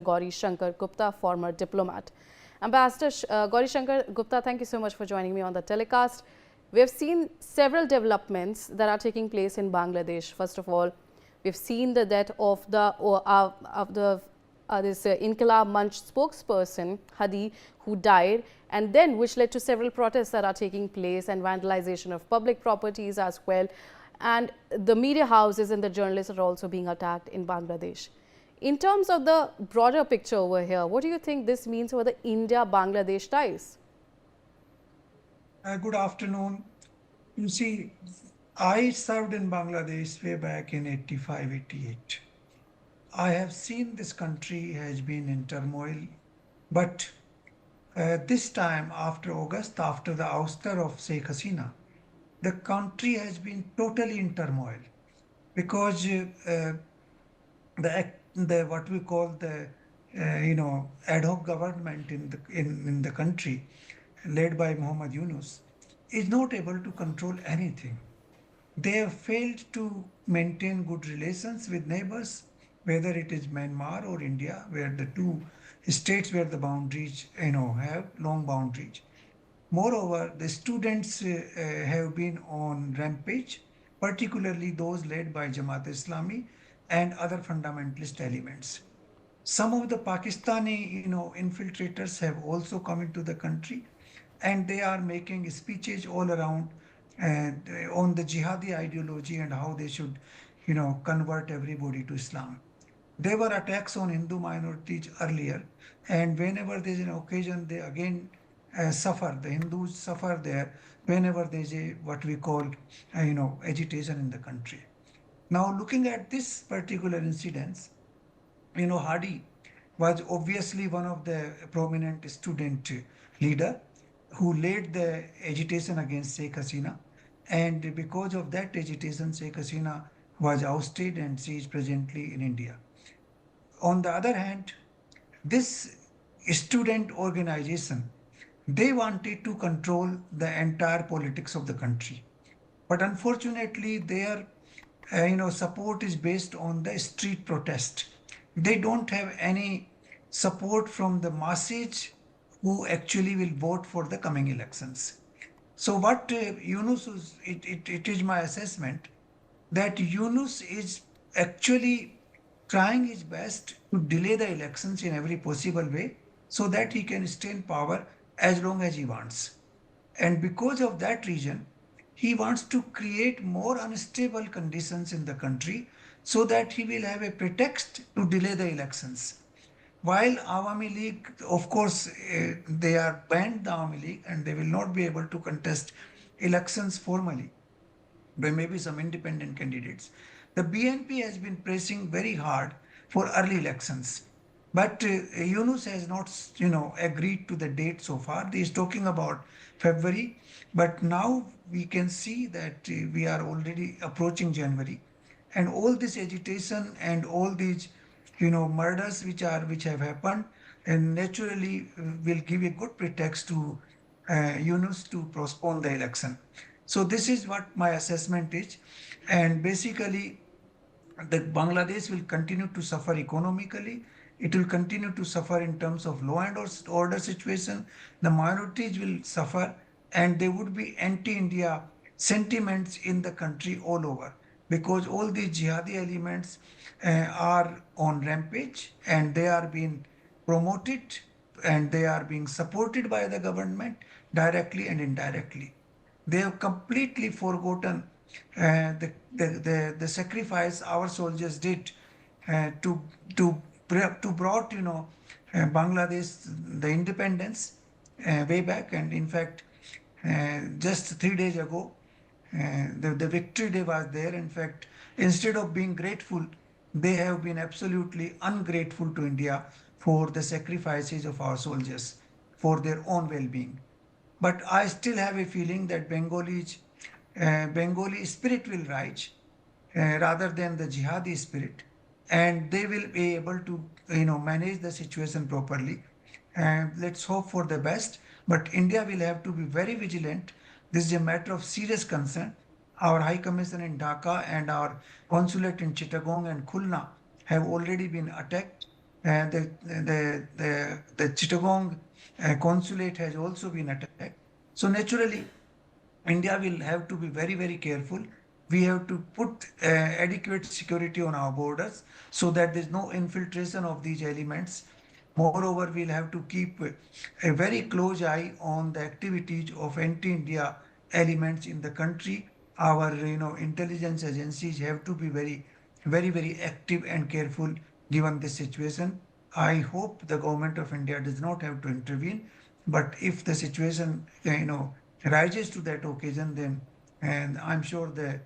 Gauri Shankar Gupta, former diplomat. Ambassador Gauri Shankar Gupta, thank you so much for joining me on the telecast. We have seen several developments that are taking place in Bangladesh. First of all, we've seen the death of this Inqilab Munch spokesperson, Hadi, who died, and then which led to several protests that are taking place and vandalization of public properties as well. And the media houses and the journalists are also being attacked in Bangladesh. In terms of the broader picture over here, what do you think this means for the India-Bangladesh ties? Good afternoon. You see, I served in Bangladesh way back in 85, 88. I have seen this country has been in turmoil, but this time after August, after the ouster of Sheikh Hasina, the country has been totally in turmoil because the what we call the ad hoc government in the country led by Muhammad Yunus is not able to control anything. They have failed to maintain good relations with neighbors, whether it is Myanmar or India, where the two states where the boundaries have long boundaries. Moreover, the students have been on rampage, particularly those led by Jamaat Islami and other fundamentalist elements. Some of the Pakistani, infiltrators have also come into the country, and they are making speeches all around and on the jihadi ideology and how they should, convert everybody to Islam. There were attacks on Hindu minorities earlier, and whenever there is an occasion, they again suffer. The Hindus suffer there whenever there is a what we call, agitation in the country. Now, looking at this particular incident, Hadi was obviously one of the prominent student leader who led the agitation against Sheikh Hasina. And because of that agitation, Sheikh Hasina was ousted and she is presently in India. On the other hand, this student organization, they wanted to control the entire politics of the country. But unfortunately, their support is based on the street protest. They don't have any support from the masses who actually will vote for the coming elections. So what Yunus is, it is my assessment that Yunus is actually trying his best to delay the elections in every possible way so that he can stay in power as long as he wants. And because of that reason, he wants to create more unstable conditions in the country so that he will have a pretext to delay the elections. While Awami League, of course, they are banned the Awami League and they will not be able to contest elections formally. There may be some independent candidates. The BNP has been pressing very hard for early elections. But Yunus has not, agreed to the date so far. He is talking about February, but now we can see that we are already approaching January, and all this agitation and all these, murders which have happened, and naturally will give a good pretext to Yunus to postpone the election. So this is what my assessment is, and basically the Bangladesh will continue to suffer economically. It will continue to suffer in terms of law and order situation. The minorities will suffer, and there would be anti-India sentiments in the country all over because all these jihadi elements are on rampage and they are being promoted and they are being supported by the government directly and indirectly. They have completely forgotten the sacrifice our soldiers did uh, to to brought Bangladesh the independence way back, and in fact just 3 days ago the victory day was there. In fact, instead of being grateful, they have been absolutely ungrateful to India for the sacrifices of our soldiers for their own well-being. But I still have a feeling that Bengali spirit will rise rather than the jihadi spirit, and they will be able to manage the situation properly. And let's hope for the best. But India will have to be very vigilant. This is a matter of serious concern. Our High Commission in Dhaka and our consulate in Chittagong and Khulna have already been attacked, The Chittagong consulate has also been attacked. So naturally, India will have to be very, very careful. We have to put adequate security on our borders so that there's no infiltration of these elements. Moreover, we'll have to keep a very close eye on the activities of anti-India elements in the country. Our, intelligence agencies have to be very, very, very active and careful given this situation. I hope the government of India does not have to intervene, but if the situation, rises to that occasion, then and I'm sure the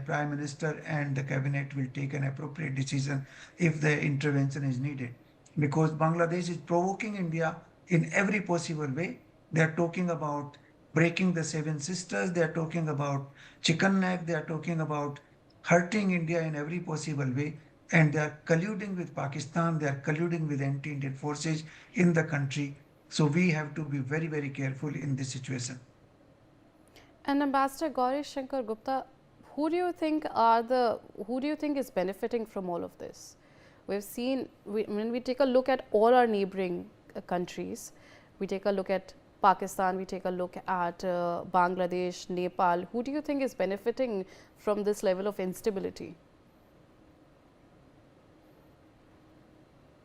Prime Minister and the Cabinet will take an appropriate decision if the intervention is needed. Because Bangladesh is provoking India in every possible way. They are talking about breaking the Seven Sisters, they are talking about chicken neck, they are talking about hurting India in every possible way. And they are colluding with Pakistan, they are colluding with anti Indian forces in the country. So we have to be very, very careful in this situation. And Ambassador Gauri Shankar Gupta, who do you think is benefiting from all of this? We've seen, when we take a look at all our neighboring countries, we take a look at Pakistan, we take a look at Bangladesh, Nepal. Who do you think is benefiting from this level of instability?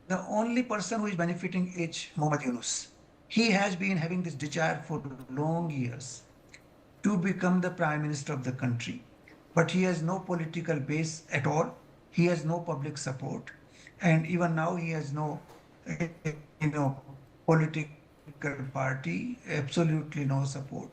The only person who is benefiting is Muhammad Yunus. He has been having this desire for long years to become the prime minister of the country, but he has no political base at all. He has no public support, and even now he has no, political party, absolutely no support.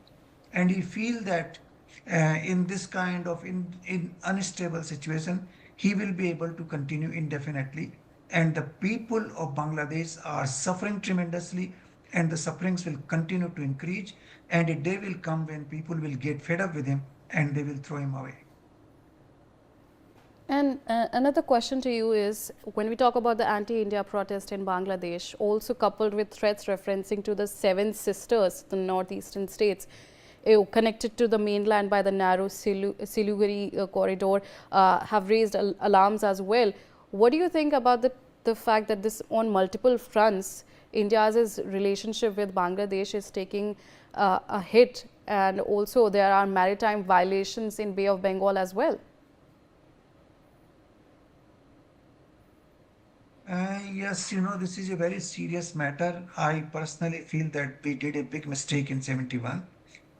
And he feels that in this kind of in unstable situation, he will be able to continue indefinitely. And the people of Bangladesh are suffering tremendously, and the sufferings will continue to increase. And a day will come when people will get fed up with him and they will throw him away. And another question to you is, when we talk about the anti-India protest in Bangladesh, also coupled with threats referencing to the Seven Sisters, the northeastern states, connected to the mainland by the narrow Siliguri corridor, have raised alarms as well. What do you think about the fact that this, on multiple fronts, India's relationship with Bangladesh is taking a hit, and also there are maritime violations in Bay of Bengal as well? Yes, this is a very serious matter. I personally feel that we did a big mistake in 71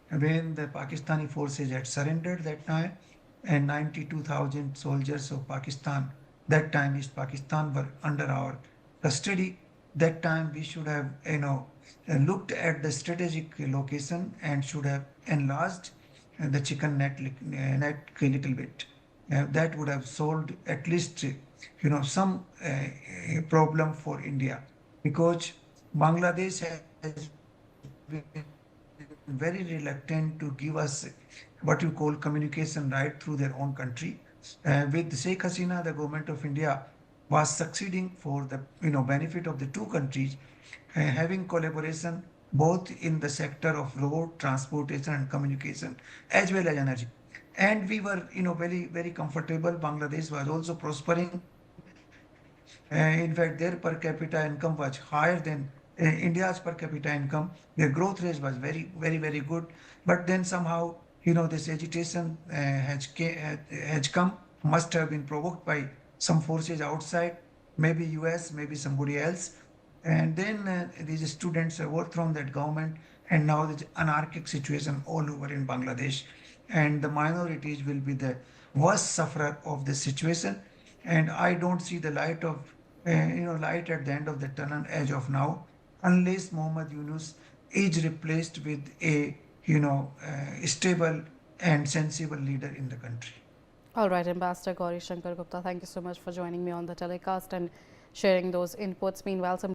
when the Pakistani forces had surrendered that time, and 92,000 soldiers of Pakistan, that time East Pakistan, were under our custody. That time we should have, looked at the strategic location and should have enlarged the chicken net a little bit. That would have solved at least, some problem for India, because Bangladesh has been very reluctant to give us what you call communication right through their own country. With Sheikh Hasina, the government of India was succeeding for the benefit of the two countries, having collaboration both in the sector of road transportation and communication as well as energy. And we were very, very comfortable. Bangladesh was also prospering. In fact, their per capita income was higher than India's per capita income. Their growth rate was very, very, very good. But then somehow, this agitation has come, must have been provoked by some forces outside, maybe US, maybe somebody else. And then these students have overthrown that government, and now there's anarchic situation all over in Bangladesh. And the minorities will be the worst sufferer of this situation. And I don't see the light at the end of the tunnel as of now, unless Muhammad Yunus is replaced with a stable and sensible leader in the country. All right, Ambassador Gauri Shankar Gupta, thank you so much for joining me on the telecast and sharing those inputs. Meanwhile, some